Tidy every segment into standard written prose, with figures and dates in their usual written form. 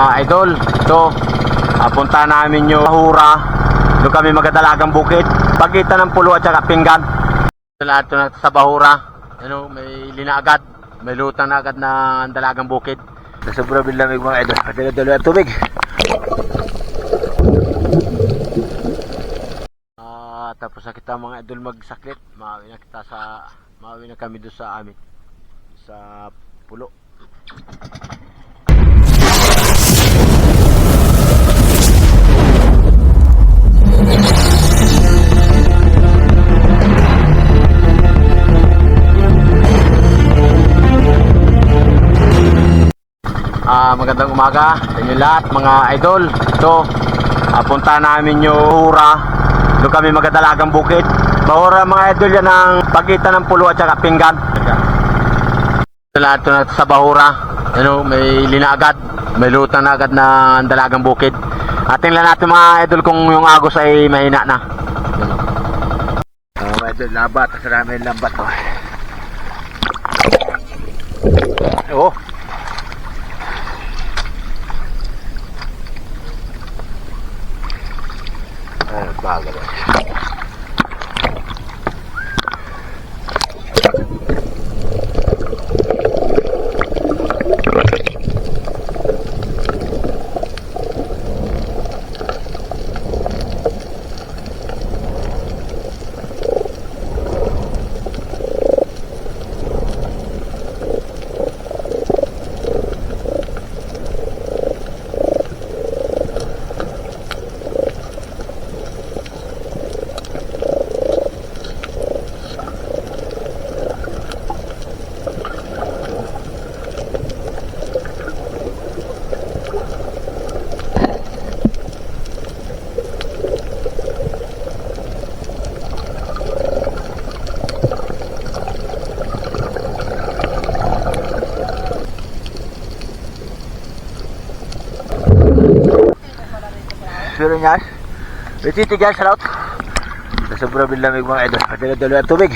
Idol, ito, punta namin yung Bahura. Doon kami magdadalagang bukid. Pagitan ng Pulo at saka Pinggan. Lahat sa Bahura. Ano, may lina agad. May lutang na agad na dalagang bukid. Sa sobrang lamig mga idol. Dalo-dalo ang tubig. Tapos na kita mga idol magsaklit. Maawi na kami doon sa amin. Sa Pulo. Magandang umaga sa inyo lahat mga idol. Ito, punta namin yung Bahura. Doon kami magdadalagang bukid. Bahura mga idol, yan ang pagitan ng Pulo at saka Pinggan. Lahat sa Bahura. Ano, may lina agad. May lutang na agad na dalagang bukid. Tingnan natin mga idol kung yung agos ay mahina na. Mga idol, labat. Sa namin lambat. Oh. Bagal. Pero niyan, titigas sa laut. Sa sobrang lamig mga idol. Dalo-dalo ang tubig.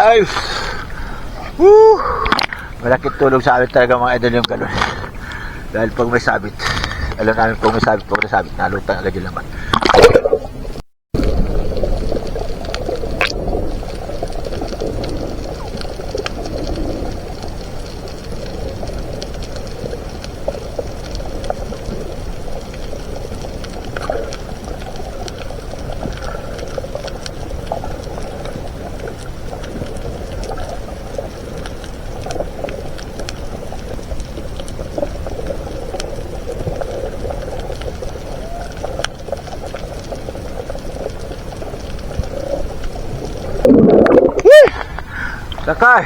Ay, malaking tulong sa amin talaga mga idol yung galon. Dahil pag may sabit, alam namin pag may sabit, nalutang agad yung laman. Sakay.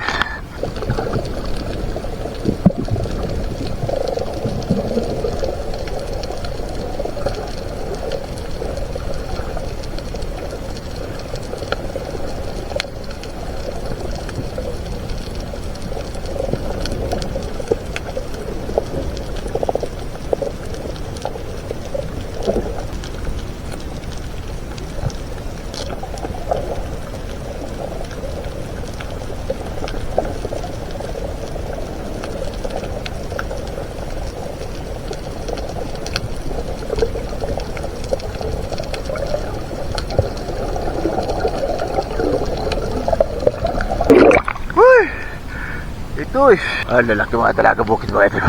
Ito eh. Lalaki mga dalaga bukid mga ito.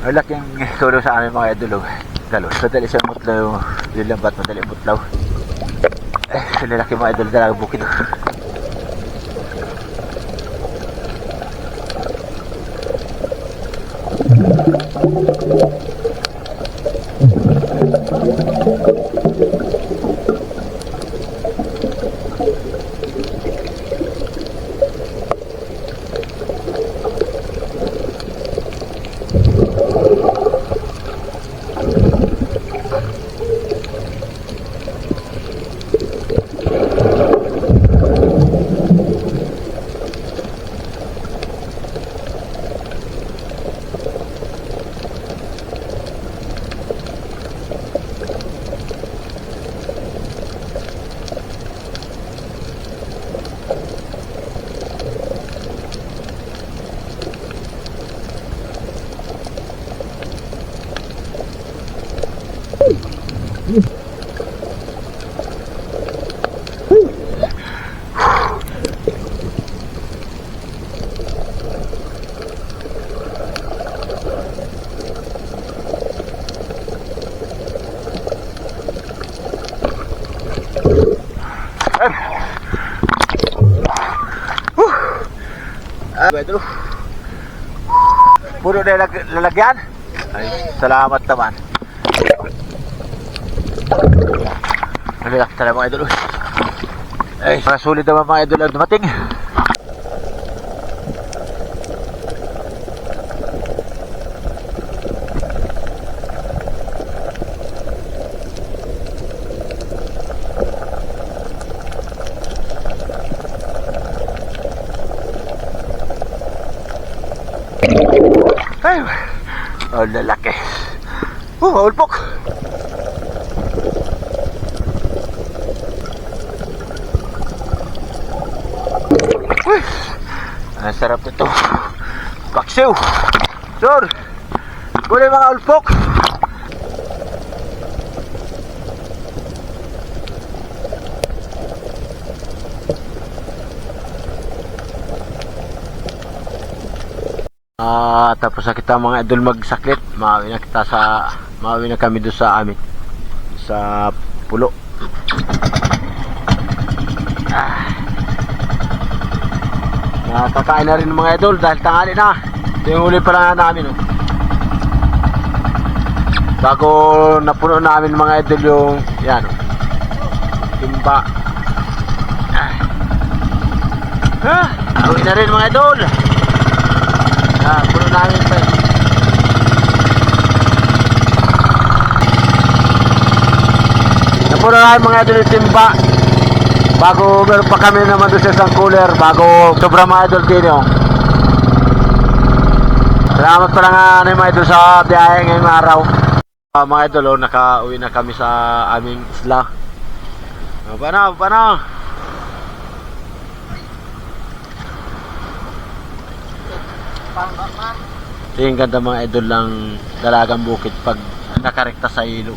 Malaking tulong sa amin mga idol. Galos. Madali siya mutlaw. Lilambat madali mutlaw. Lalaki mga idol dalaga bukid. Idol. Puno na yung lalagyan. Ay, salamat naman. Relax talaga mga idol. Ay, mga sulit naman mga idol ang dumating. Ay, oh lalaki. Maulpok. Uy, ang sarap nito. Paksiw. Sir, kunin mga ulpok. Tapos na kita mga idol magsaklit. Maawi na kami doon sa amin sa pulo. Nakakain na rin mga idol dahil tanghali na. Ito yung huli pa lang namin bago napuno namin mga idol yung yan timba. Uwi na rin mga idol. Puno namin pa. Napuno namin mga idol yung timba. Bago meron pa kami naman doon sa isang cooler. Bago sobrang mga idol din yun. Salamat pala nga mga idol sa biyahe ngayong araw. Mga idol, nakauwi na kami sa aming isla. Paano? Yung ganda mga idol ng dalagang bukid pag nakarekta sa ilo.